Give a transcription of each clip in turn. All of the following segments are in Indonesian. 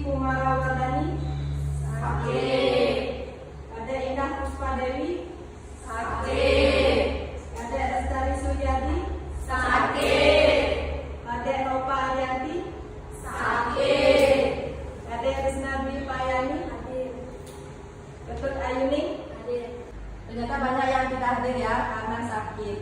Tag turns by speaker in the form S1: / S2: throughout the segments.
S1: Pumarawardhani.
S2: Sakit.
S1: Adek Indah Puspadewi.
S2: Sakit.
S1: Adek Lestari Suryadi.
S2: Sakit.
S1: Adek Nova Arianti.
S2: Sakit.
S1: Adek Risna Dwi Payani. Ketut Ayuning. Ternyata banyak yang tidak hadir ya karena sakit.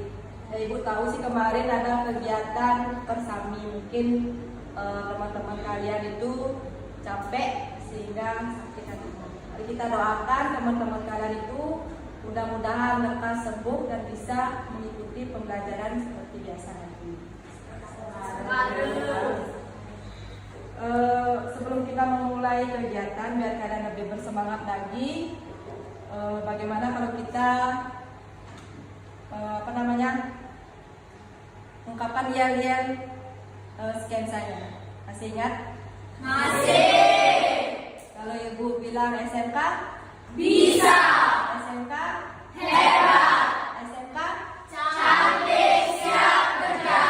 S1: Ya, Ibu tahu sih kemarin ada kegiatan persami, mungkin teman-teman kalian itu capek sehingga sakit hatinya. Mari kita doakan teman-teman kalian itu mudah-mudahan lekas sembuh dan bisa mengikuti pembelajaran seperti biasa lagi. Sebelum kita memulai kegiatan biar kalian lebih bersemangat lagi, bagaimana kalau kita ungkapan yel-yel scan saya. Masih ingat?
S2: Masih.
S1: Kalau Ibu bilang SMK,
S2: Bisa.
S1: SMK,
S2: Hebat.
S1: SMK,
S2: Cantik. Siap kerja.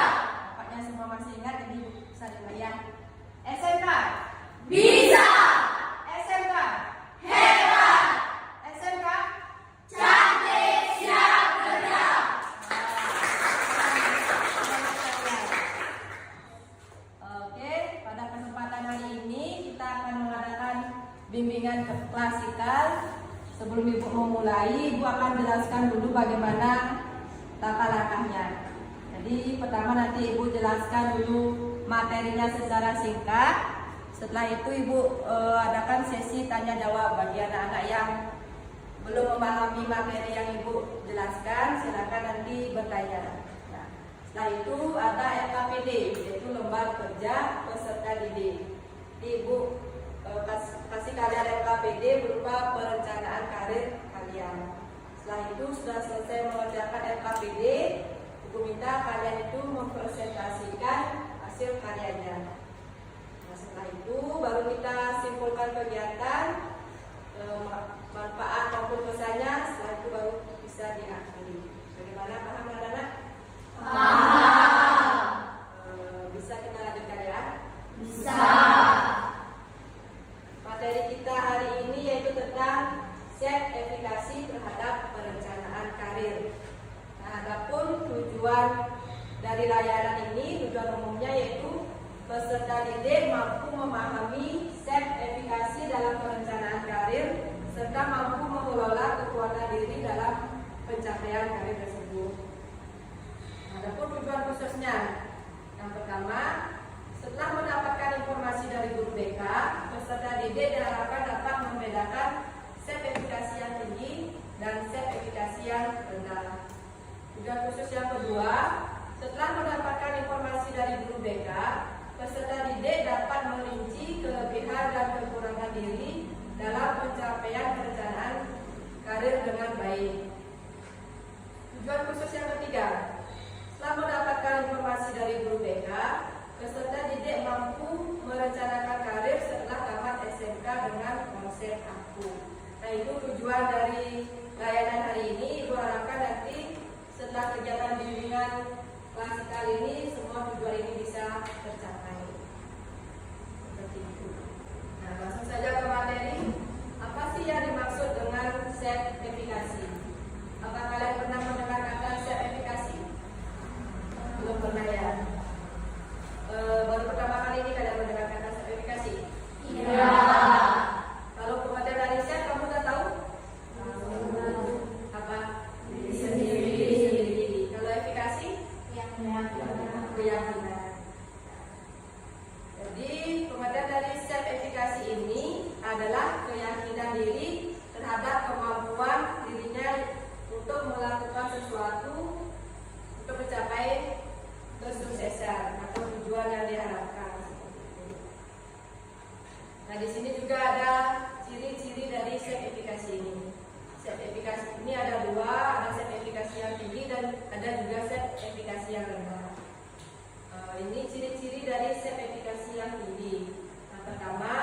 S1: nampaknya semua masih ingat, jadi Ibu bisa dengar ya. SMK,
S2: Bisa.
S1: SMK,
S2: Hebat.
S1: SMK.
S2: Cantik. Siap kerja.
S1: Oke, pada kesempatan hari ini kita akan mengadakan bimbingan klasikal. Sebelum Ibu memulai, Ibu akan jelaskan dulu bagaimana tata langkahnya. Jadi pertama nanti Ibu jelaskan dulu materinya secara singkat. Setelah itu Ibu adakan sesi tanya jawab bagi anak-anak yang belum memahami materi yang Ibu jelaskan, silakan nanti bertanya. Nah, setelah itu ada LKPD, yaitu lembar kerja peserta didik. Jadi Ibu kasih kalian LKPD berupa perencanaan karir kalian. Setelah itu sudah selesai mengerjakan LKPD, Ibu minta kalian itu mempresentasikan hasil karyanya. Nah, setelah itu baru kita simpulkan kegiatan, manfaat maupun pesannya. Setelah itu baru bisa diakhiri. Bagaimana, paham anak-anak?
S2: Paham.
S1: Bisa kita lanjutkan ya?
S2: Bisa.
S1: Materi kita hari ini yaitu tentang sertifikasi terhadap perencanaan karir. Nah, adapun tujuan dari layanan ini, tujuan umumnya yaitu peserta didik mampu memahami sertifikasi dalam perencanaan karir serta mampu mengelola kekuatan diri dalam pencapaian karir tersebut. Adapun tujuan khususnya, yang pertama, setelah mendapatkan informasi dari guru BK, peserta didik diharapkan dapat membedakan sertifikasi yang tinggi dan sertifikasi yang rendah. Tujuan khusus yang kedua, setelah mendapatkan informasi dari guru BK, peserta didik dapat merinci kelebihan dan kekurangan diri dalam pencapaian perencanaan karir dengan baik. Tujuan khusus yang ketiga, setelah mendapatkan informasi dari guru BK, peserta didik mampu merencanakan karir setelah tamat SMK dengan konsep aku. Nah, itu tujuan dari layanan hari ini. Ibu harapkan nanti setelah kegiatan bimbingan klasikal ini, semua tujuan ini bisa tercapai. Seperti itu. Nah, langsung saja ke materi. Apa sih yang dimaksud dengan sertifikasi? Apa kalian pernah mendengar kata sertifikasi? Belum pernah ya? Baru pertama kali ini kalian mendengar kata sertifikasi?
S2: Iya.
S1: Kalau pengertian dari set, kamu udah tahu? Apa?
S2: Diri sendiri.
S1: Kalau efikasi? Keyakinan. Jadi pengertian dari sertifikasi ini adalah keyakinan diri terhadap kemampuan dirinya untuk melakukan sesuatu untuk mencapai kesuksesan atau tujuan yang diharapkan. Nah, di sini juga ada ciri-ciri dari sertifikasi ini. Sertifikasi ini ada dua, ada sertifikasi yang tinggi dan ada juga sertifikasi yang rendah. Ini ciri-ciri dari sertifikasi yang tinggi. Yang pertama,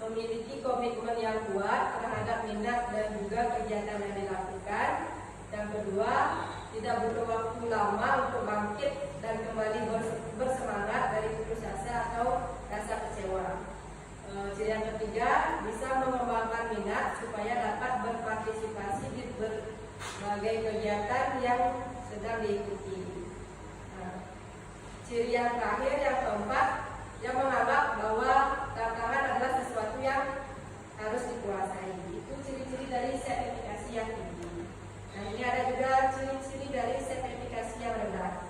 S1: memiliki komitmen yang kuat terhadap minat dan juga kegiatan yang dilakukan. Yang kedua, tidak butuh waktu lama untuk bangkit dan kembali bersemangat dari putus asa atau rasa kecewa. Ciri yang sebagai kegiatan yang sedang diikuti. Nah, ciri yang terakhir, yang keempat, yang menganggap bahwa tantangan adalah sesuatu yang harus dikuasai. Itu ciri-ciri dari sertifikasi yang tinggi. Nah, ini ada juga ciri-ciri dari sertifikasi yang rendah.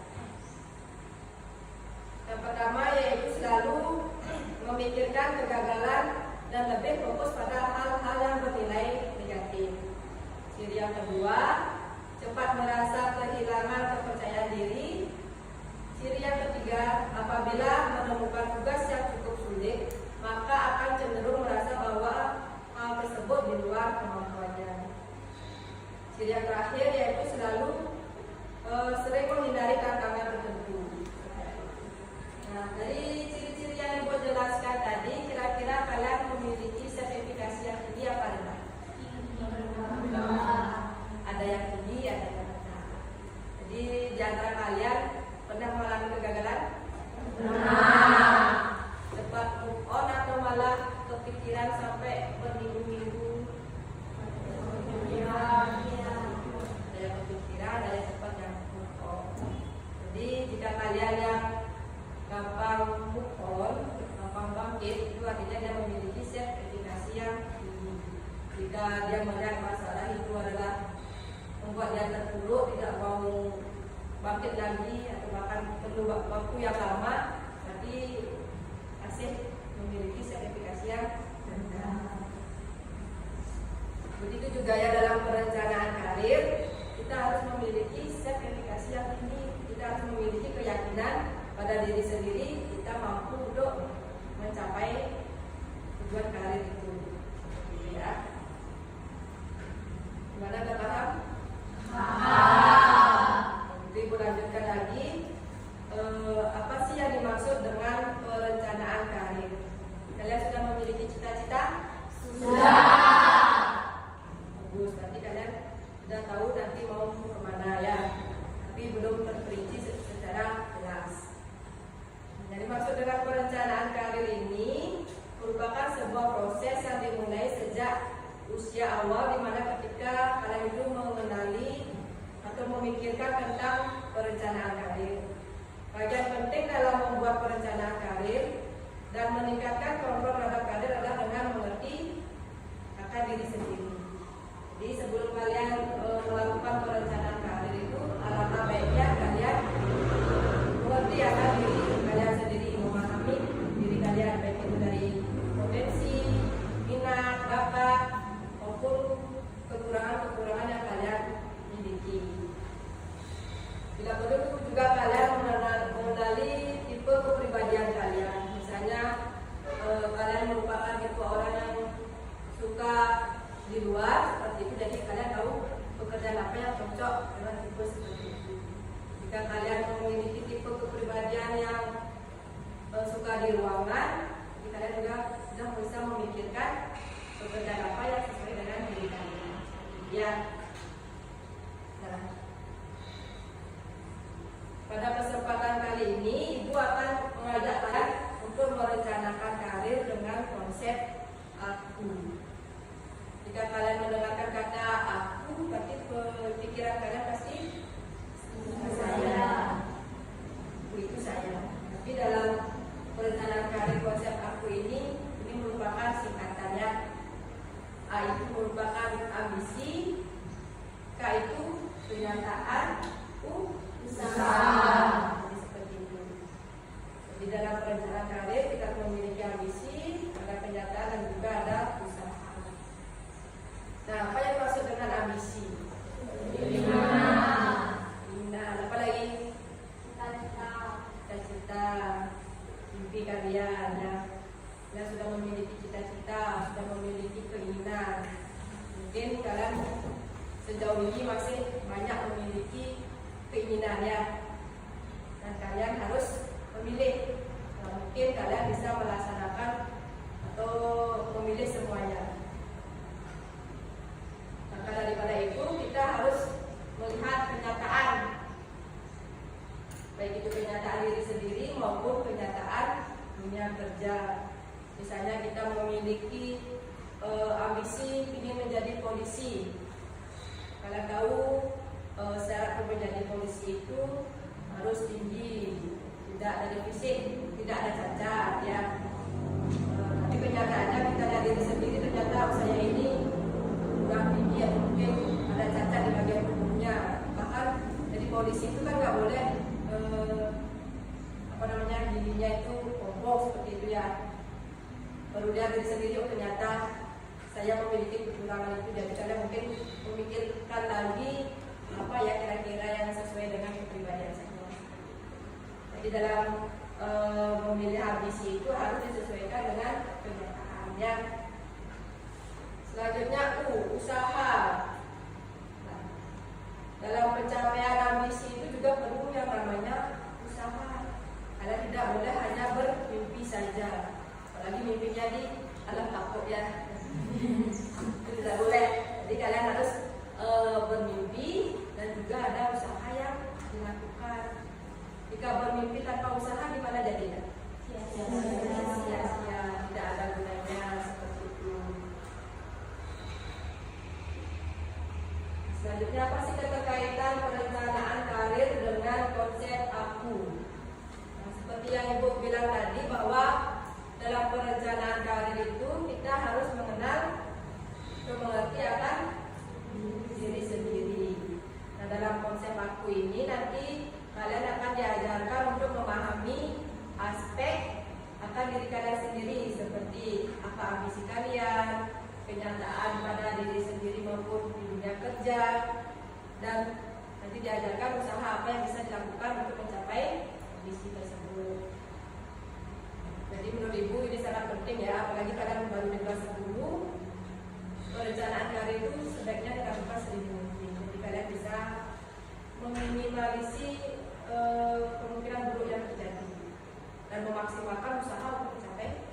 S1: Yang pertama yaitu selalu memikirkan kegagalan dan lebih fokus pada hal-hal yang bernilai negatif. Ciri yang kedua, cepat merasa kehilangan kepercayaan diri. Ciri yang ketiga, apabila menemukan tugas yang cukup sulit, maka akan cenderung merasa bahwa hal tersebut di luar kemampuannya. Ciri yang terakhir yaitu selalu sering menghindari tantangan tertentu. Nah, dari ciri-ciri yang Ibu jelaskan tadi, kira-kira kalian memiliki sertifikasi yang tinggi apa rendah? Ada yang tinggi, ada yang rendah. Jadi di antara kalian pernah mengalami kegagalan? Cepat move on atau malah kepikiran sampai berminggu-minggu? Ada yang kepikiran, ada yang cepat yang move on. Jadi jika kalian yang gampang move on, gampang bangkit, itu artinya dia memiliki sertifikasi yang tinggi. Jika dia melihat masalah itu adalah membuat dia terpuruk, tidak mau bangkit lagi, atau bahkan perlu waktu yang lama, berarti masih memiliki sertifikasi yang rendah. Begitu juga ya dalam perencanaan karir, kita harus memiliki sertifikasi yang tinggi. Kita harus memiliki keyakinan pada diri sendiri, kita mampu untuk mencapai tujuan karir itu. Ya. Gimana, Anda paham? Jadi Ibu lanjutkan lagi. Apa sih yang dimaksud dengan perencanaan karir? Kalian sudah memiliki cita-cita?
S2: Sudah.
S1: Bagus, berarti kalian sudah tahu nanti mau kemana ya. Tapi belum terperinci secara jelas. Jadi maksud dengan perencanaan karir ini merupakan sebuah proses yang dimulai sejak usia awal, di mana ketika kalian itu mengenali atau memikirkan tentang perencanaan karir. Bagian penting dalam membuat perencanaan karir dan meningkatkan kontrol terhadap karir adalah dengan mengerti akan diri sendiri. Jadi sebelum kalian melakukan perencanaan karir itu, alangkah baiknya kalian mengerti akan diri kalian sendiri, memahami diri kalian, baik itu dari potensi, minat, bakat, maupun kekurangan-kekurangan yang kalian miliki. Bila perlu juga kalian mengenali tipe kepribadian kalian. Misalnya kalian merupakan tipe orang yang suka di luar seperti itu, jadi kalian tahu pekerjaan apa yang cocok dengan tipe seperti itu. Jika kalian memiliki tipe kepribadian yang suka di ruangan, jadi kalian juga sudah bisa memikirkan pekerjaan apa yang sesuai dengan diri kalian. Ya. Nah, pada kesempatan kali ini Ibu akan mengajak kalian untuk merencanakan karir dengan konsep aku. Jika kalian mendengarkan kata aku, berarti pikiran kalian pasti saya. Itu saya. Tapi dalam perencanaan karir konsep aku ini merupakan singkatannya. A itu merupakan ambisi, K itu kenyataan, U usaha. Jadi seperti itu. Jadi dalam perencanaan karir kita memiliki ambisi, ada kenyataan dan juga ada usaha. Nah, apa yang maksud dengan ambisi? Minat. Apa lagi? Cita-cita. Mimpi kalian ya. Kalian sudah memiliki cita-cita, sudah memiliki keinginan. Mungkin kalian sejauh ini masih banyak memiliki keinginan ya. Dan kalian harus memilih. Nah, mungkin kalian bisa melaksanakan atau memilih semuanya. Maka daripada itu kita harus melihat kenyataan, baik itu kenyataan diri sendiri maupun kenyataan dunia kerja. Misalnya kita memiliki ambisi ingin menjadi polisi, Kalian tahu syarat menjadi polisi itu harus tinggi, tidak dari fisik, tidak ada cacat ya. Tapi kenyataannya kita lihat diri sendiri, ternyata saya ini kurang tinggi atau mungkin ada cacat di bagian tubuhnya. Bahkan jadi polisi itu kan nggak boleh giginya itu kompleks seperti itu ya. Baru lihat diri sendiri, oh ternyata saya memiliki kekurangan itu. Jadi kalian mungkin memikirkan lagi apa ya kira-kira yang sesuai dengan kepribadian saya. Jadi dalam memilih ambisi itu harus disesuaikan dengan kenyataannya. Selanjutnya usaha. Nah, dalam pencapaian ambisi itu juga perlu yang namanya usaha. Kalian tidak boleh hanya bermimpi saja. Apalagi mimpinya di alam takut ya. Itu tidak boleh. Jadi kalian harus bermimpi dan juga ada usaha yang dilakukan. Jika bermimpi tanpa usaha gimana jadinya? Sia-sia, tidak ada gunanya seperti itu. Selanjutnya apa sih keterkaitan perencanaan karir dengan konsep aku? Nah, seperti yang Ibu bilang tadi bahwa dalam perencanaan karir itu kita harus mengerti akan diri sendiri. Nah, dalam konsep aku ini nanti kalian akan diajarkan untuk memahami aspek akan diri kalian sendiri, seperti apa ambisi kalian, kenyataan pada diri sendiri maupun di dunia kerja, dan nanti diajarkan usaha apa yang bisa dilakukan untuk mencapai ambisi tersebut. Jadi menurut Ibu ini sangat penting ya, apalagi kalian baru di kelas 10. Perencanaan karir itu sebaiknya dilakukan sedini mungkin. Jadi kalian bisa meminimalisir kemungkinan buruk yang terjadi dan memaksimalkan usaha untuk mencapai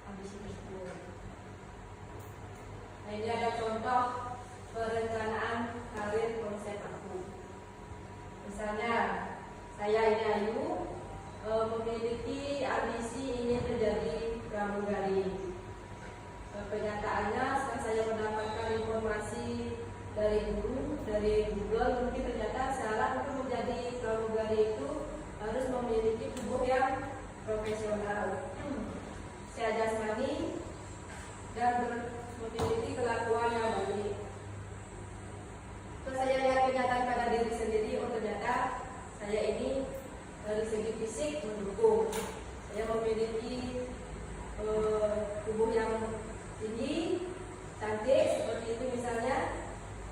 S1: ambisi tersebut. Nah, ini ada contoh perencanaan karir konsep aku. Misalnya saya ini Ayu memiliki ambisi ingin menjadi pramugari. Kenyataannya setelah saya mendapatkan informasi dari guru, dari Google, mungkin ternyata syarat untuk menjadi pramugari itu harus memiliki tubuh yang profesional, sehat jasmani, dan memiliki kelakuan yang baik. Terus saya lihat kenyataan pada diri sendiri, oh ternyata saya ini dari segi fisik mendukung. Saya memiliki tubuh yang tinggi, cantik seperti itu misalnya,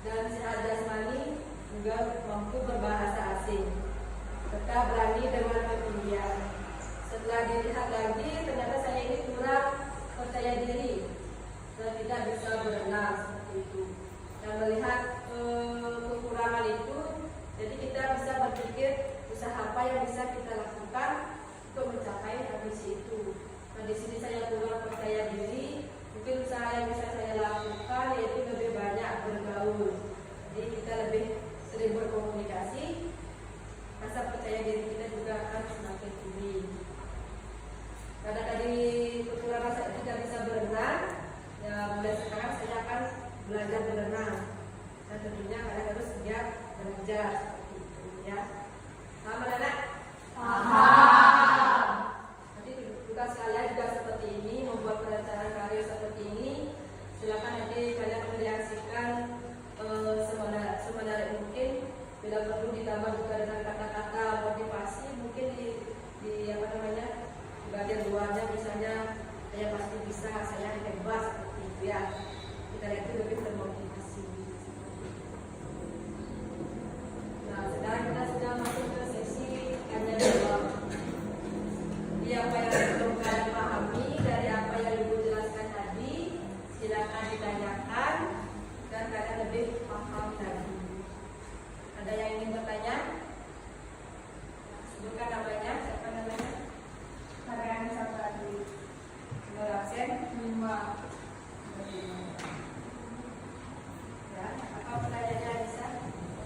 S1: dan sehat jasmani, juga mampu berbahasa asing, serta berani dengan ketinggian. Setelah dilihat lagi, ternyata saya ini kurang percaya diri dan tidak bisa berenang seperti itu. Dan melihat kekurangan itu, jadi kita bisa berpikir usaha apa yang bisa kita lakukan untuk mencapai ambisi itu. Nah, di sini saya kurang percaya diri. Mungkin usaha yang bisa saya lakukan yaitu lebih banyak bergaul. Jadi kita lebih sering berkomunikasi, rasa percaya diri kita juga akan semakin tinggi. Karena tadi kekurangan saya tidak bisa berenang, ya mulai sekarang saya akan belajar berenang. Dan tentunya kalian harus siap belajar seperti itu ya. Paham anak?
S2: Paham.
S1: Nanti tugas kalian juga seperti ini, membuat perencanaan karir seperti ini. Silakan nanti kalian mengreaksikan semenarik mungkin. Bila perlu ditambah juga dengan kata-kata motivasi, mungkin di apa namanya, di bagian luarnya misalnya saya pasti bisa, saya hebat seperti itu ya. Kita lihat itu lebih termotivasi. Nah, sekarang kita sudah masuk ke sesi tanya jawab. Jadi apa yang belum kalian pahami dari apa yang Ibu jelaskan tadi, silakan ditanyakan dan kalian lebih paham lagi. Ada yang ingin bertanya? Sebutkan namanya, siapa namanya?
S2: Mariani Sabradi.
S1: Nomor absen
S2: 5.
S1: ya. Apa pertanyaannya bisa?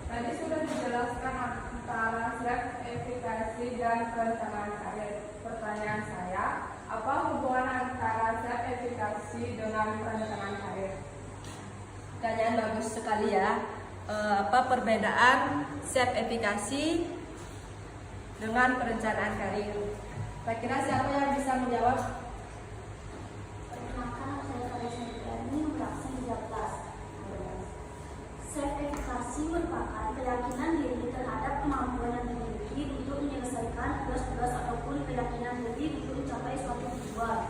S2: Tadi sudah dijelaskan antara sertifikasi dan perencanaan karir. Pertanyaan saya, apa hubungan antara sertifikasi dengan perencanaan karir?
S1: Pertanyaan bagus sekali ya. perbedaan SEP efikasi dengan perencanaan karir. Kira-kira siapa yang bisa menjawab?
S3: Perkenalkan, saya Fariza Ibrani, nomor absen 13. SEP efikasi merupakan keyakinan diri terhadap kemampuan yang dimiliki untuk menyelesaikan tugas-tugas ataupun keyakinan diri untuk mencapai suatu tujuan.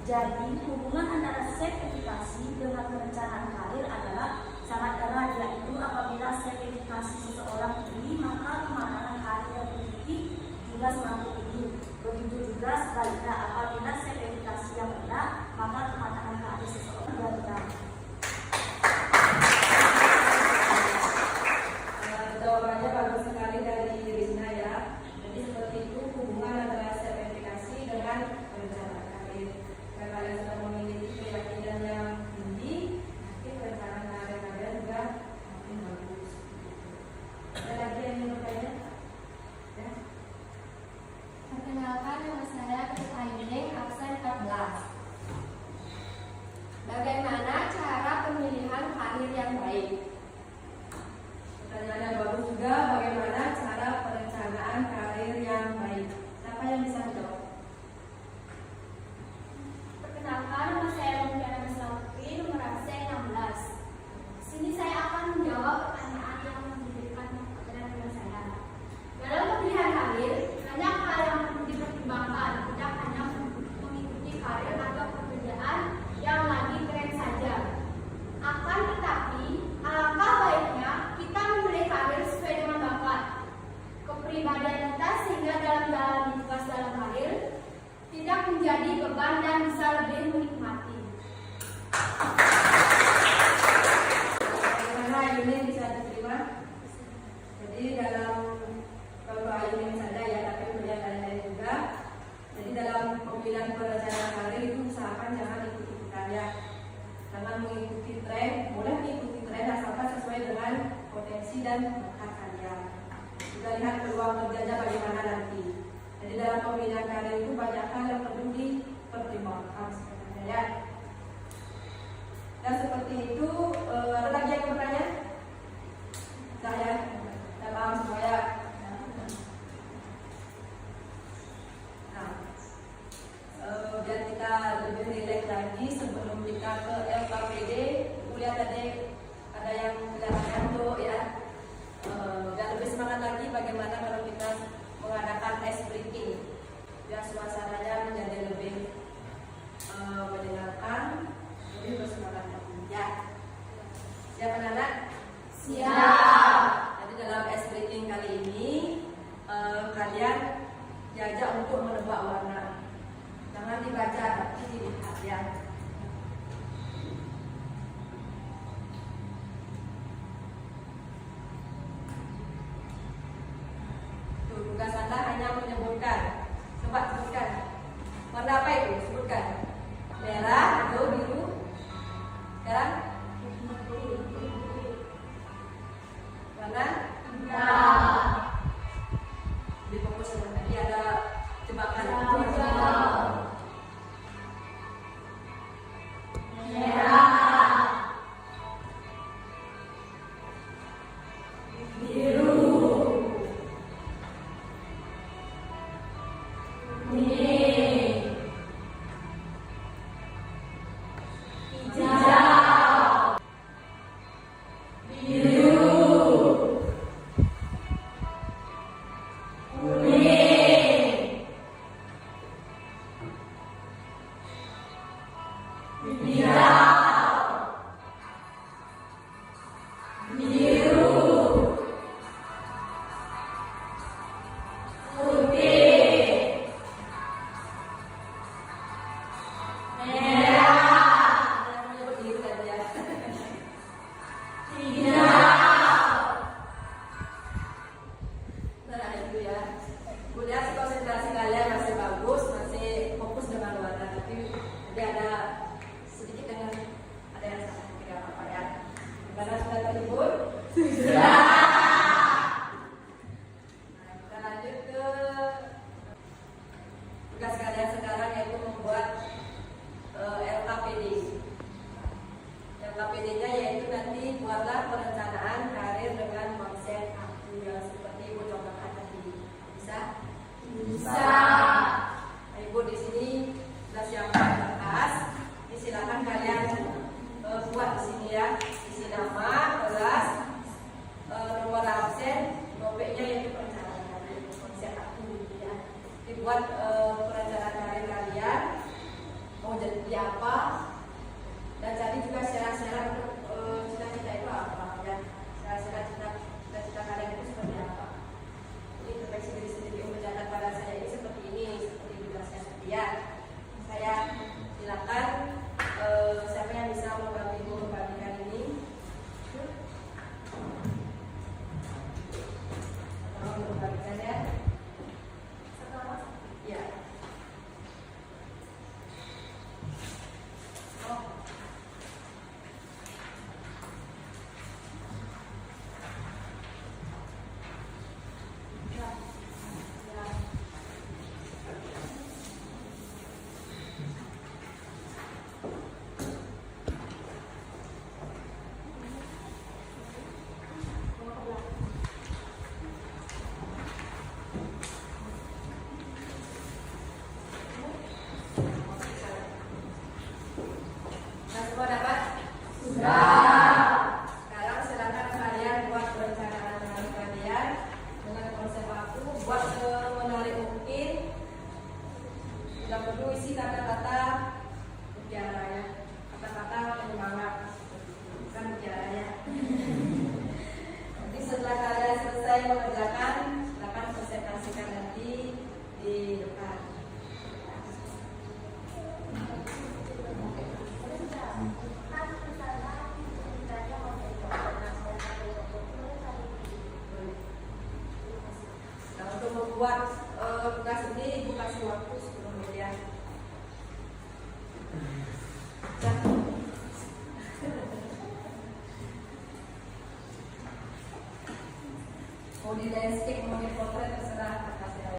S3: Jadi, hubungan antara SEP efikasi dengan perencanaan karir adalah sangat erat, yaitu apabila SEP efikasi seseorang tinggi, maka kematangan karir yang dimiliki juga semakin tinggi. Begitu juga sebaliknya, apabila SEP efikasi yang rendah, maka kematangan karir seseorang rendah.
S1: Jawabannya bagus sekali dari Rizna ya. Jadi seperti itu hubungan antara SEP efikasi dengan perencanaan karir. Jika kalian sudah memiliki keyakinan yang tinggi, nanti perencanaan karir kalian juga makin bagus. Ada lagi yang ingin bertanya? Ya.
S4: Perkenalkan, nama saya Ayuning, absen 14. Bagaimana cara pemilihan karir yang baik?
S1: Pertanyaan yang bagus juga, bagaimana cara perencanaan karir yang baik? Siapa yang bisa menjawab?
S3: Perkenalkan, nama saya Mulyana Musafri, nomor absen 16. Sini saya akan menjawab pertanyaan yang diberikan kepada saya. Dalam pemilihan karir, banyak hal yang perlu dipertimbangkan, tidak hanya mengikuti karir atau pekerjaan yang lagi keren saja. Akan tetapi, alangkah baiknya kita memilih karir sesuai dengan bakat, kepribadian kita, sehingga dalam menjalani tugas dalam karir tidak menjadi beban dan bisa lebih menikmati.
S1: Bagaimana Ayuning bisa diterima? Jadi dalam kalau Ayuning saja ya, tapi melihat lain-lain juga. Jadi dalam pemilihan perencanaan karir itu usahakan jangan ikut-ikutan ya. Jangan mengikuti tren, boleh mengikuti tren asalkan sesuai dengan potensi dan bakat kalian. Juga lihat peluang kerjanya bagaimana nanti. Jadi dalam pemilihan karir itu banyak hal yang perlu dipertimbangkan sebenarnya ya. Dan seperti itu, ada lagi yang bertanya? Saya paham semua ya. Nah, biar kita lebih rileks lagi sebelum kita ke LKPD, lihat tadi ada yang kelihatan tuh ya. Dan lebih semangat lagi bagaimana kalau kita mengadakan ice breaking, biar suasananya menjadi lebih menyenangkan, lebih bersemangat lagi ya. Siap anak-anak?
S3: Siap.
S1: Jadi dalam ice breaking kali ini kalian diajak untuk menebak warna. Jangan dibaca tapi dilihat ya. Tugas Anda hanya menyebutkan. Coba sebutkan. Warna apa itu? Sebutkan. Merah, hijau, biru. Sekarang? ya, isi nama, kelas, nomor absen, topiknya yang perencanaan karir, konsep aku ya. Dibuat perencanaan karir kalian mau jadi apa, dan cari juga syarat-syarat untuk cita-cita itu apa ya, syarat-syarat cita-cita kalian itu seperti apa. Introspeksi diri sendiri mencatat pada saya ini seperti ini, seperti dijelaskan sekian. Saya silakan siapa yang bisa membagikan ini. Tolong membagikan ya. Ya. Oh. Ya. Ya. Nah, semua dapat? Sudah. Sekarang silakan kalian buat perencanaan karir kalian dengan konsep aku, buat semenarik mungkin. Tidak perlu isi kata-kata mutiara ya, kata-kata penyemangat, bukan mutiara ya. Nanti setelah kalian selesai mengerjakan, silakan presentasikan nanti di depan. Nah, untuk membuat tugas ini ibu kasih waktu 10 menit ya. Mau di landscape, mau di portrait, terserah kata saya.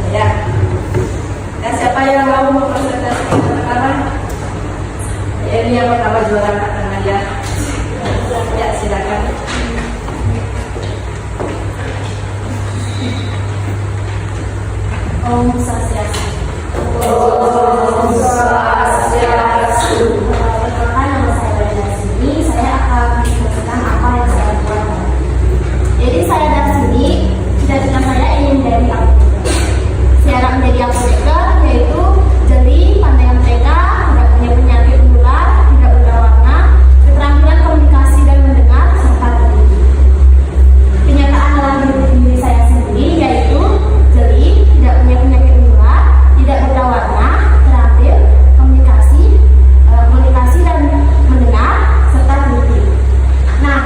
S1: Ya. Dan siapa yang mau mempresentasikan pertama? Ini yang pertama juara angkat tangan ya. Ya, silakan.
S3: Om Swastiastu.
S1: Om Swastiastu.
S3: Perkenalkan, nama saya dari sini. Saya akan menjelaskan apa yang saya buat. Jadi saya dari sini, cita-cita saya ingin menjadi apoteker. Syarat menjadi apoteker yaitu jeli, pandai mentega, tidak punya penyakit menular, tidak berwarna, keterampilan komunikasi dan mendengar, serta teliti. Kenyataan dalam diri saya sendiri yaitu jeli, tidak punya penyakit menular, tidak berwarna, terampil, komunikasi dan mendengar, serta teliti. Nah,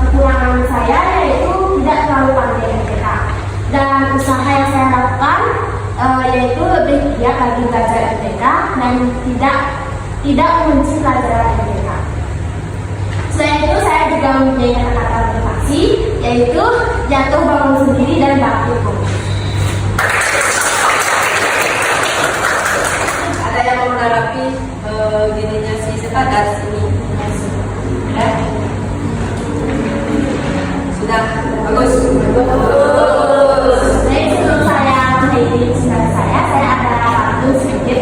S3: kekurangan saya yaitu tidak terlalu pandai MTK. Dan usaha yang saya lakukan yaitu lebih giat lagi belajar MTK dan tidak membenci pelajaran MTK. Selain itu saya juga mempunyai kata-kata motivasi yaitu jatuh bangun sendiri dan bangkit.
S1: Ada yang mau menanggapi gininya si sepadan sini? Ya? Sudah bagus.
S3: Jadi sebelum saya menjadi cita saya ada waktu sedikit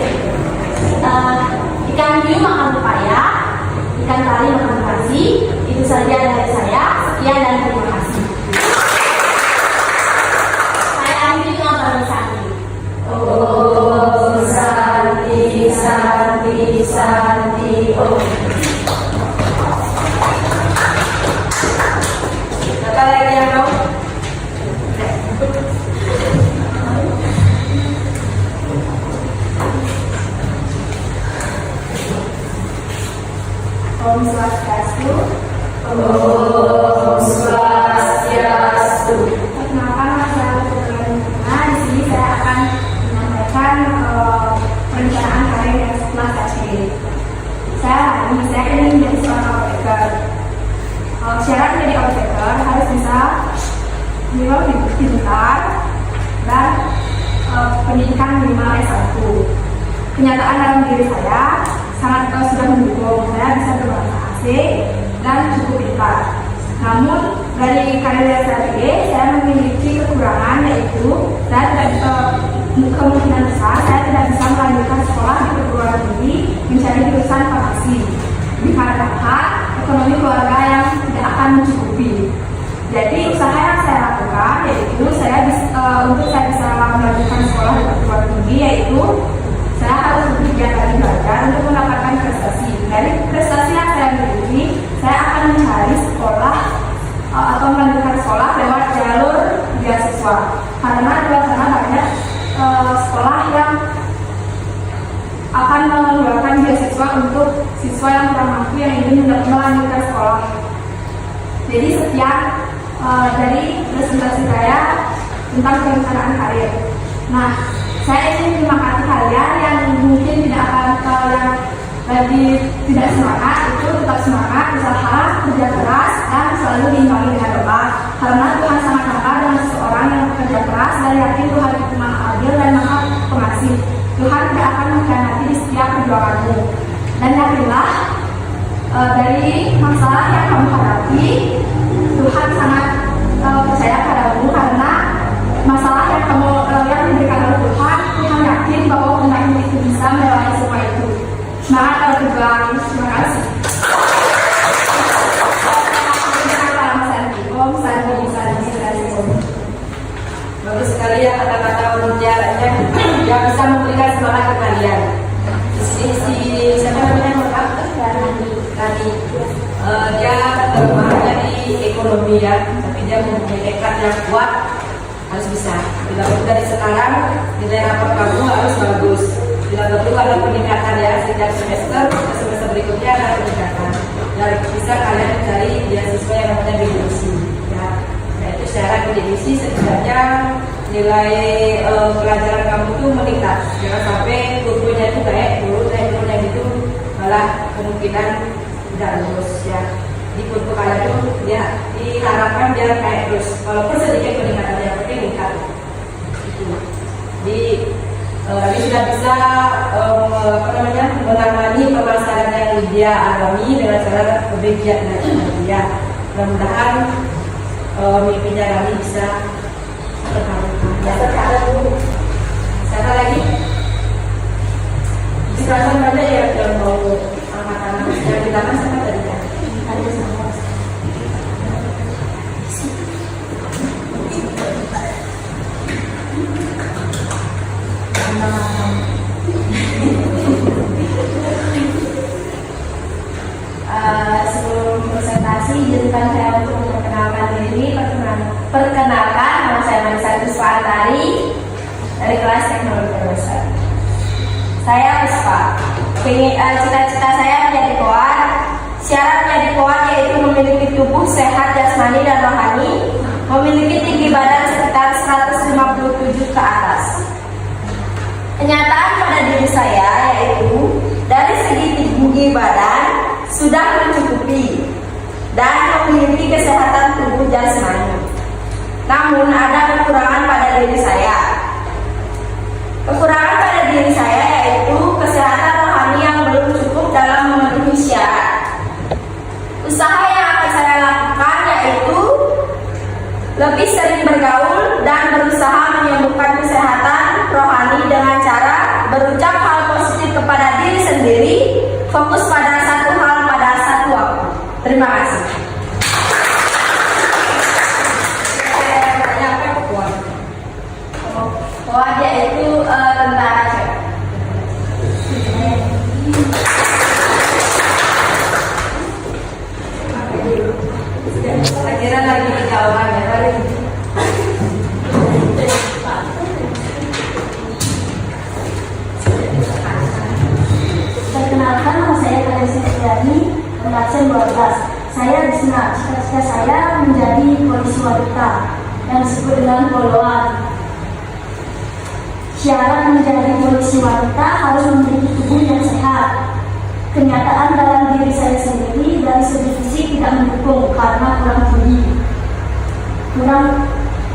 S3: Om Swastiastu.
S1: Om Swastiastu.
S3: Perkenalkan, nama saya Putri Luna. Di sini saya akan menyampaikan perencanaan karir yang setelah SD. Saya ingin menjadi seorang apoteker. Syarat menjadi apoteker harus bisa minimal pintar dan pendidikan minimal S1. Kenyataan dalam diri saya sangat sudah mendukung saya bisa berbahasa asing dan cukup pintar. Namun dari karir yang saya pilih, saya memiliki kekurangan, yaitu saya tidak kemungkinan besar saya tidak bisa melanjutkan sekolah di perguruan tinggi mencari jurusan farmasi dikarenakan ekonomi keluarga yang tidak akan mencukupi. Jadi usaha yang saya lakukan yaitu untuk saya bisa melanjutkan sekolah di perguruan tinggi, yaitu saya harus bergiat lagi belajar untuk mendapatkan prestasi. Dari prestasi yang saya miliki, saya akan mencari sekolah atau melanjutkan sekolah lewat jalur beasiswa. Karena banyak sekolah yang akan mengeluarkan beasiswa untuk siswa yang kurang mampu yang ingin melanjutkan sekolah. Jadi sekian dari presentasi saya tentang perencanaan karir. Nah, saya ingin terima kasih kalian yang mungkin tidak akan yang lagi tidak semangat, itu tetap semangat, usaha, kerja keras, dan selalu diimbangi dengan doa. Karena Tuhan sangat bangga dengan seseorang yang bekerja keras dan yakin Tuhan itu maha adil dan maha pengasih. Tuhan tidak akan mengkhianati di setiap perjuanganmu. Dan yakinlah dari masalah yang kamu hadapi, Tuhan sangat percaya padamu, karena masalah yang kamu yang diberikan oleh Tuhan, Tuhan yakin bahwa kamu itu bisa melewati semua itu. Semangat dalam berjuang. Terima kasih.
S1: Bagus sekali ya kata-kata mutiaranya yang bisa memberikan semangat ke kalian. Di sini siapa namanya maaf tadi dia bermahamnya di ekonomi ya, tapi dia mempunyai tekad yang kuat, harus bisa. Bila perlu dari sekarang nilai rapor kamu harus bagus. Bila perlu ada peningkatan ya, setiap semester ke semester berikutnya ada peningkatan. Dan bisa kalian mencari beasiswa yang namanya bidilusi ya. Nah itu syarat bidilusi, setidaknya nilai pelajaran kamu itu meningkat. Jangan sampai turunnya itu kayak turunnya itu malah kemungkinan tidak lulus ya. Di kursus kalian itu ya diharapkan biar kayak terus, walaupun sedikit peningkatan yang penting meningkat. Itu. Jadi ini sudah bisa menangani permasalahan yang dia alami dengan cara lebih giat dari dia. Mudah-mudahan mimpinya kami bisa terkabul. Siapa lagi? Silakan saja ya yang mau angkat yang kita kan sama tadi ya. Ada sama.
S4: Sebelum presentasi, izinkan saya untuk memperkenalkan diri. Perkenalkan, nama saya Marisa Puspaantari dari kelas Teknologi Dasar. Saya Puspa. Cita-cita saya menjadi koan. Syarat menjadi koan yaitu memiliki tubuh sehat jasmani dan rohani, memiliki tinggi badan sekitar 157 ke atas. Kenyataan pada diri saya yaitu dari segi tinggi badan sudah mencukupi dan memiliki kesehatan tubuh jasmani. Namun ada kekurangan pada diri saya. Kekurangan pada diri saya yaitu kesehatan rohani yang belum cukup dalam memenuhi syarat. Usaha yang akan saya lakukan yaitu lebih sering bergaul dan berusaha menyembuhkan kesehatan rohani dengan cara berucap hal positif kepada diri sendiri, fokus pada satu hal pada satu waktu. Terima kasih. Koan yaitu tentara cewek.
S1: Kira lagi 3 orang ya kali.
S3: Perkenalkan, nama saya Kalesi Setiani, pembaca
S4: cita-cita saya menjadi polisi wanita yang disebut dengan poluan. Syarat menjadi polisi wanita harus memiliki tubuh yang sehat. Kenyataan dalam diri saya sendiri dari segi fisik tidak mendukung karena kurang tinggi,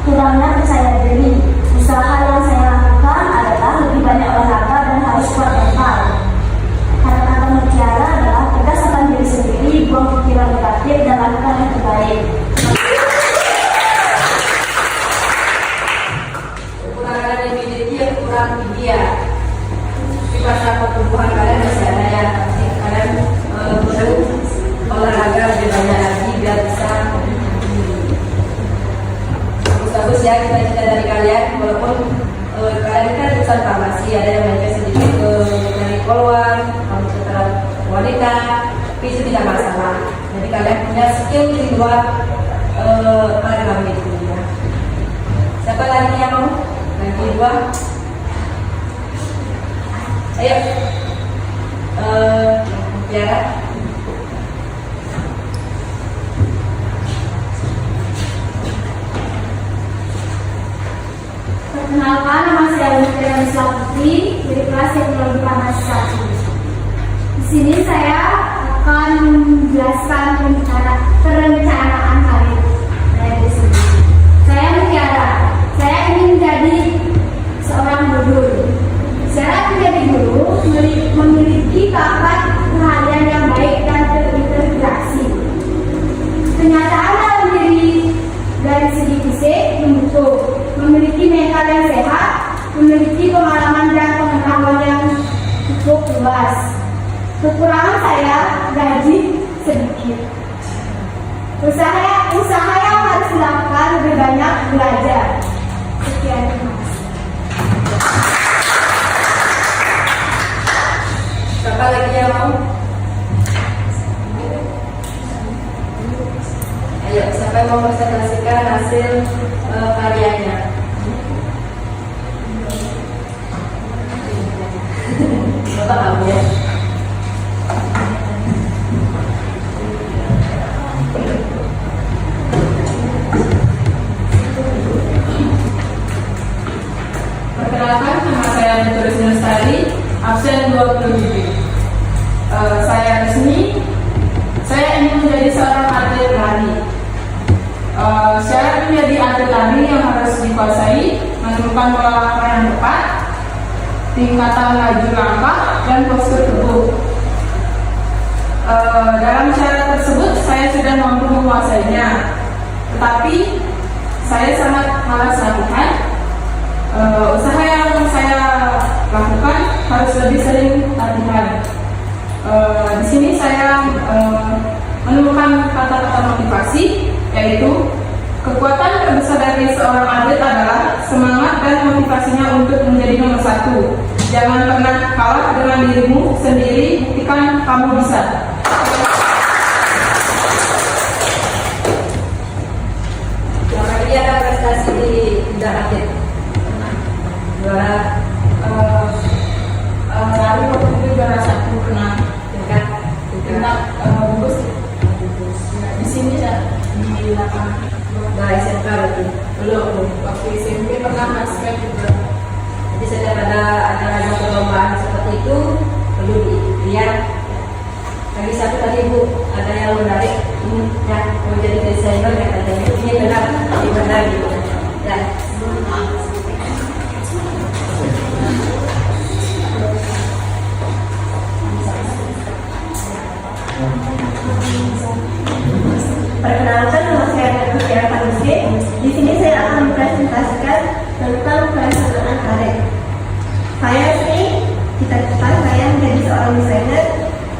S4: kurangnya percaya diri. Usaha yang saya lakukan adalah lebih banyak olahraga dan harus kuat mental. Kata-kata mutiara adalah tegas akan diri sendiri, buang pikiran negatif dan lakukan yang terbaik.
S1: Kekurangan yang dimiliki yang kurang tinggi ya. Di masa pertumbuhan kalian masih ada ya. Kalian perlu olahraga lebih banyak lagi biar bisa bagus ya cita-cita dari kalian. Walaupun kalian kan jurusan farmasi, ada yang belajar sedikit dari poluan, kedokteran wanita, tapi itu tidak masalah. Jadi kalian punya skill di luar kalian itu ya. Siapa lagi yang mau? Lagi dua. Ayo. Tiara.
S3: Perkenalkan, nama saya Mutiara Misla Putri dari kelas Teknologi Farmasi 1. Di sini saya akan menjelaskan perencanaan karir saya di sini. Saya Mutiara. Saya ingin menjadi seorang guru. Syarat menjadi guru memiliki bakat keahlian yang baik dan terintegrasi. Kenyataan dalam diri dari segi fisik mendukung, memiliki mental yang sehat, memiliki pengalaman dan pengetahuan yang cukup luas. Kekurangan saya gaji sedikit. Usaha yang harus dilakukan lebih banyak belajar. Sekian, terima kasih.
S1: Siapa lagi yang mau? Ayo, siapa yang mau presentasikan hasil karyanya? Bapak kamu ya.
S2: Perkenalkan, nama saya Turis Nestari, absen 27. Saya resmi. Saya ingin menjadi seorang atlet lari. Syarat menjadi atlet lari yang harus dikuasai menemukan pola langkah yang tepat, tingkatan laju langkah, dan postur tubuh. Dalam syarat tersebut saya sudah mampu menguasainya, tetapi saya sangat malas latihan. Usaha yang saya lakukan harus lebih sering latihan. Di sini saya menemukan kata-kata motivasi, yaitu kekuatan terbesar dari seorang atlet adalah semangat dan motivasinya untuk menjadi nomor 1. Jangan pernah kalah dengan dirimu sendiri, buktikan kamu bisa.
S1: Lagi ada prestasi di bidang atlet. Juara
S2: Lalu waktu itu juara 1 pernah tingkat gugus di sini ya, di lapangan.
S1: Nah, SMK berarti.
S2: Belum, waktu SMP pernah basket juga.
S1: Jadi setiap ada acara perlombaan seperti itu perlu diikuti ya. Lagi satu tadi Bu, ada yang menarik ya, mau jadi desainer ya katanya. Ini benar, ini benar gitu. Ya.
S4: Perkenalkan, nama saya Mutiara Panusi. Di sini saya akan mempresentasikan tentang perencanaan karir. Saya ini cita-cita saya menjadi seorang desainer.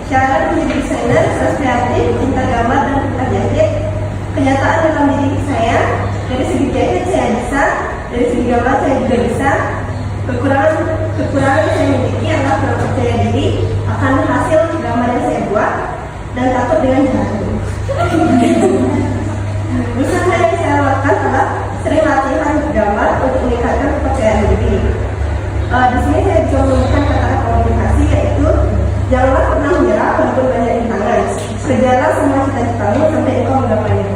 S4: Syarat menjadi desainer harus kreatif, cinta gambar dan cinta jahit. Kenyataan dalam diri saya, dari segi jahit saya bisa, dari segi gambar saya juga bisa. Kekurangan yang saya miliki adalah kurang percaya diri akan hasil gambar yang saya buat dan takut dengan jatuh. Usaha yang saya lakukan adalah sering latihan gambar untuk meningkatkan kepercayaan diri. Di sini saya juga menemukan kata-kata komunikasi, yaitu janganlah pernah menyerah walaupun banyak rintangan. Kerjalah semua cita-citamu sampai engkau menggapainya.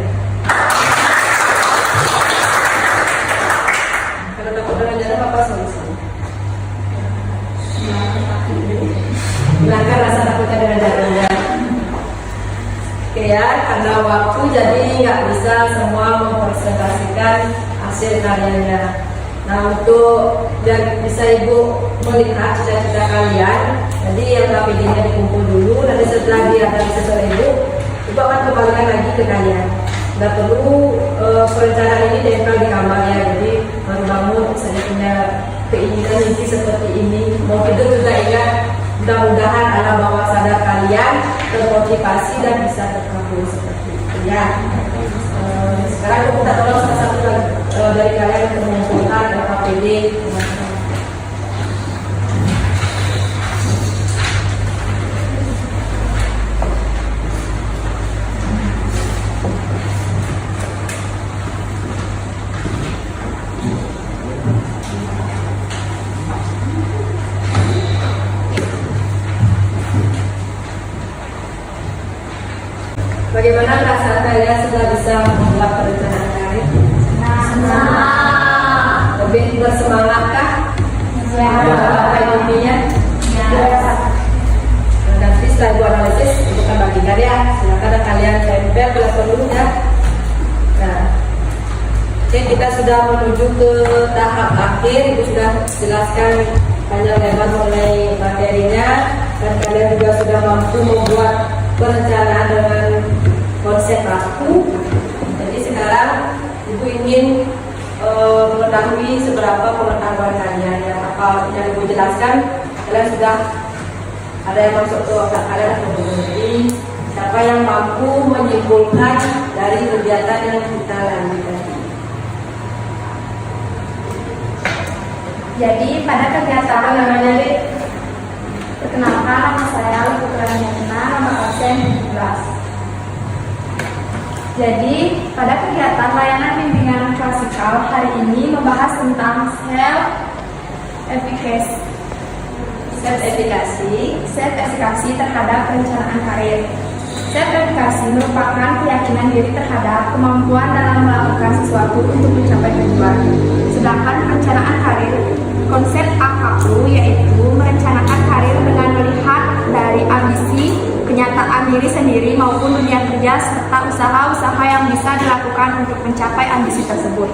S1: Kalau takut dengan jalan apa solusinya? Hilangkan rasa takutnya dengan jalannya. Oke ya, karena waktu jadi nggak bisa semua mempresentasikan hasil karyanya. Nah, untuk biar bisa Ibu melihat cita-cita kalian, jadi yang KPD-nya dikumpul dulu, nanti setelah dianalisis oleh Ibu akan kembalikan lagi ke kalian. Nggak perlu perencanaan ini ditempel di kamar ya, jadi baru bangun misalnya punya keinginan mimpi seperti ini, mau tidur juga ingat. Mudah-mudahan alam bawah sadar kalian termotivasi dan bisa terkabul seperti itu ya. Sekarang aku minta tolong salah satu dari kalian untuk mengumpulkan LKPD. Bagaimana perasaan kalian sudah bisa membuat perencanaan karir? Lebih bersemangatkah? Apa intinya? Nanti setelah Ibu analisis, Ibu akan bagikan ya. Silakan kalian tempel ke laptop dulu ya. Nah, oke, kita sudah menuju ke tahap akhir. Ibu sudah jelaskan panjang lebar mengenai materinya, dan kalian juga sudah mampu membuat perencanaan dengan konsep baku. Jadi sekarang Ibu ingin mengetahui seberapa pengetahuan kalian ya. Apa yang Ibu jelaskan kalian sudah ada yang masuk ke otak kalian atau belum. Jadi siapa yang mampu menyimpulkan dari kegiatan yang kita lakukan.
S4: Jadi pada kegiatan namanya perkenalkan, nama saya Putra Yana, nomor absen 17. Jadi pada kegiatan layanan bimbingan klasikal hari ini membahas tentang self-efficacy terhadap perencanaan karir. Self-efficacy merupakan keyakinan diri terhadap kemampuan dalam melakukan sesuatu untuk mencapai tujuan. Sedangkan perencanaan karir, konsep AKU yaitu merencanakan karir dengan melihat dari ambisi, kenyataan diri sendiri maupun dunia kerja serta usaha-usaha yang bisa dilakukan untuk mencapai ambisi tersebut.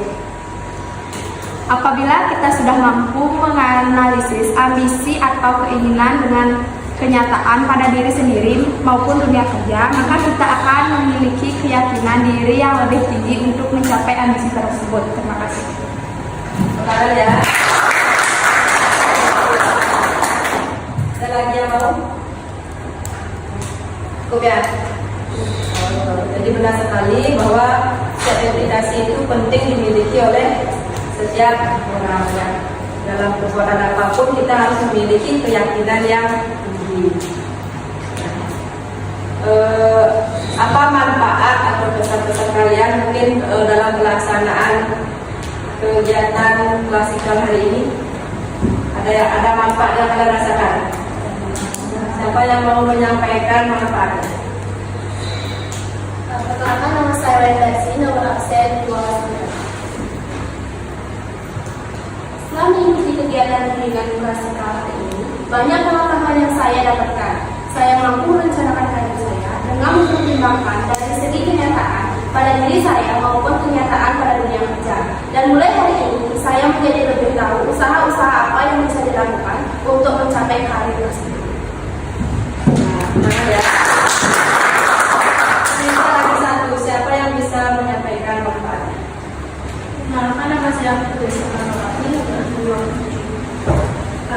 S4: Apabila kita sudah mampu menganalisis ambisi atau keinginan dengan kenyataan pada diri sendiri maupun dunia kerja, maka kita akan memiliki keyakinan diri yang lebih tinggi untuk mencapai ambisi tersebut. Terima kasih.
S1: Sekarang ya. Ada lagi yang mau? Cukup ya? Jadi benar sekali bahwa sertifikasi itu penting dimiliki oleh setiap orang ya. Dalam perbuatan apapun kita harus memiliki keyakinan yang tinggi. Apa manfaat atau pesan-pesan kalian mungkin dalam pelaksanaan kegiatan klasikal hari ini? Ada manfaat yang kalian rasakan? Siapa yang mau menyampaikan manfaatnya?
S3: Perkenalkan, nama saya Rendasi, nomor absen 29. Setelah mengikuti kegiatan bimbingan klasikal hari ini, banyak pengetahuan yang saya dapatkan. Saya mampu merencanakan karir saya dengan mempertimbangkan dari segi kenyataan pada diri saya maupun kenyataan pada dunia kerja. Dan mulai hari ini, saya menjadi lebih tahu usaha-usaha apa yang bisa dilakukan untuk mencapai karir tersebut.
S1: Nah, ya. Kita lagi satu, siapa yang bisa menyampaikan manfaatnya?
S3: Perkenalkan, nama saya Putri Soekarnowati, nomor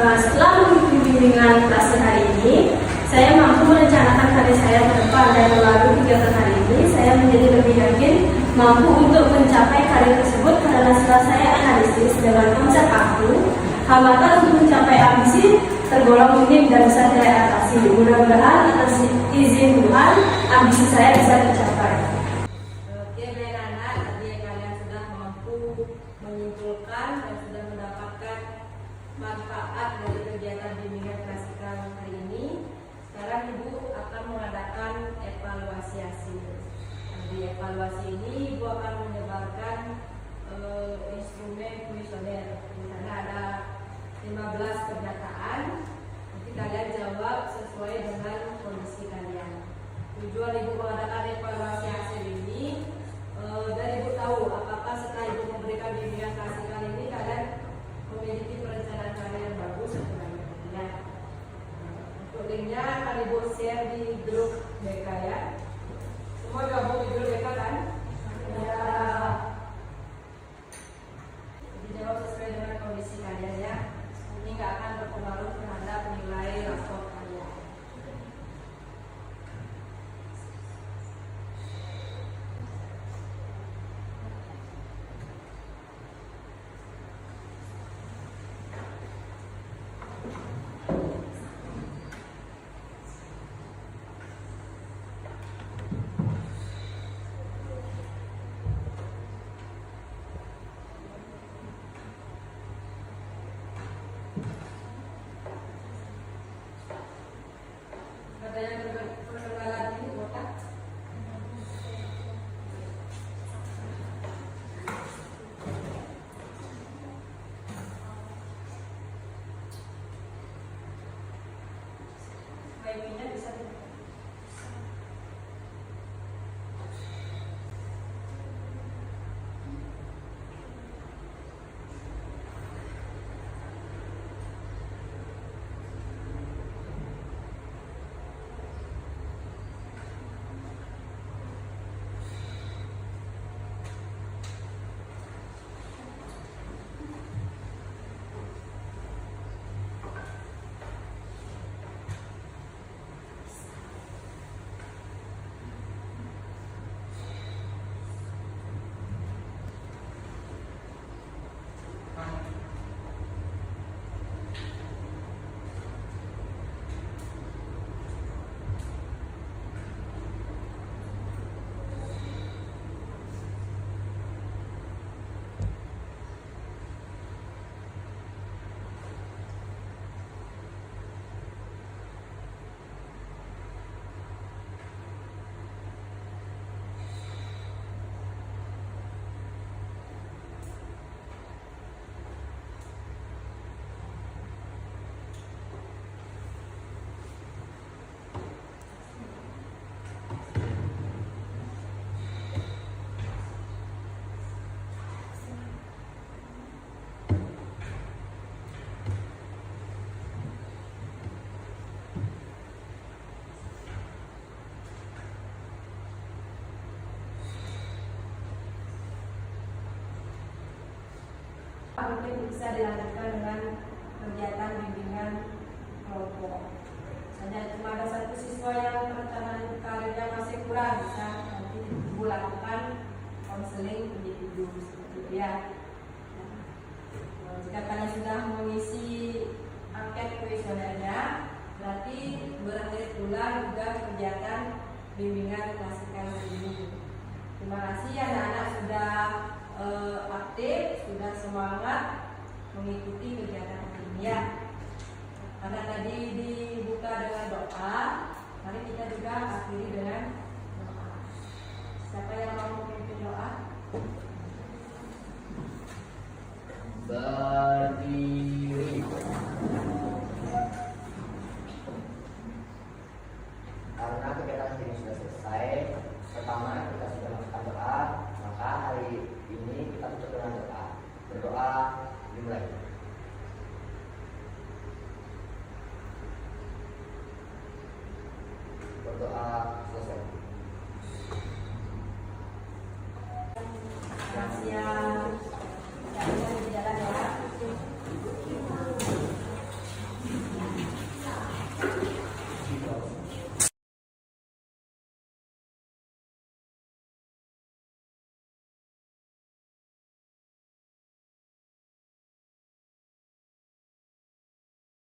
S3: 27. Setelah mengikuti bimbingan kelas hari ini, saya mampu merencanakan karir saya ke depan, dan melalui kegiatan hari ini, saya menjadi lebih yakin mampu untuk mencapai karir tersebut karena setelah saya analisis dengan konsep aku, hambatan untuk mencapai ambisi tergolong minim dan bisa saya atasi. Mudah-mudahan atas izin Tuhan, ambisi saya bisa tercapai.
S1: Oke, baik anak, tadi kalian sudah mampu menyimpulkan dan sudah mendapatkan manfaat dari kegiatan bimbingan klasikal hari ini. sekarang Ibu akan mengadakan evaluasi hasil. Di evaluasi ini Ibu akan menyebarkan instrumen kuesioner. Di sana ada 15 pernyataan. Nanti kalian jawab sesuai dengan kondisi kalian. Tujuan Ibu mengadakan evaluasi hasil ini dan Ibu tahu apakah setelah Ibu memberikan bimbingan klasikal ini kalian memiliki perencanaan karir yang bagus atau tidak. Untuk linknya akan Ibu share di grup BK ya. Semua gabung di grup BK kan? Ya. Dijawab sesuai dengan kondisi kalian ya. Ini nggak akan berpengaruh terhadap nilai rapor kalian. Ada yang perkenalan ini botak? Baiknya bisa mungkin bisa dilanjutkan dengan kegiatan bimbingan kelompok. Misalnya cuma ada satu siswa yang perencanaan karirnya masih kurang, bisa nanti Ibu lakukan konseling individu seperti itu ya. Jika kalian sudah mengisi angket kuesionernya, berarti berakhir pula juga kegiatan bimbingan klasikal ini. Terima kasih anak-anak sudah aktif, sudah semangat mengikuti kegiatan ini ya. Karena tadi dibuka dengan doa, mari kita juga akhiri dengan doa. Siapa yang mau memimpin doa?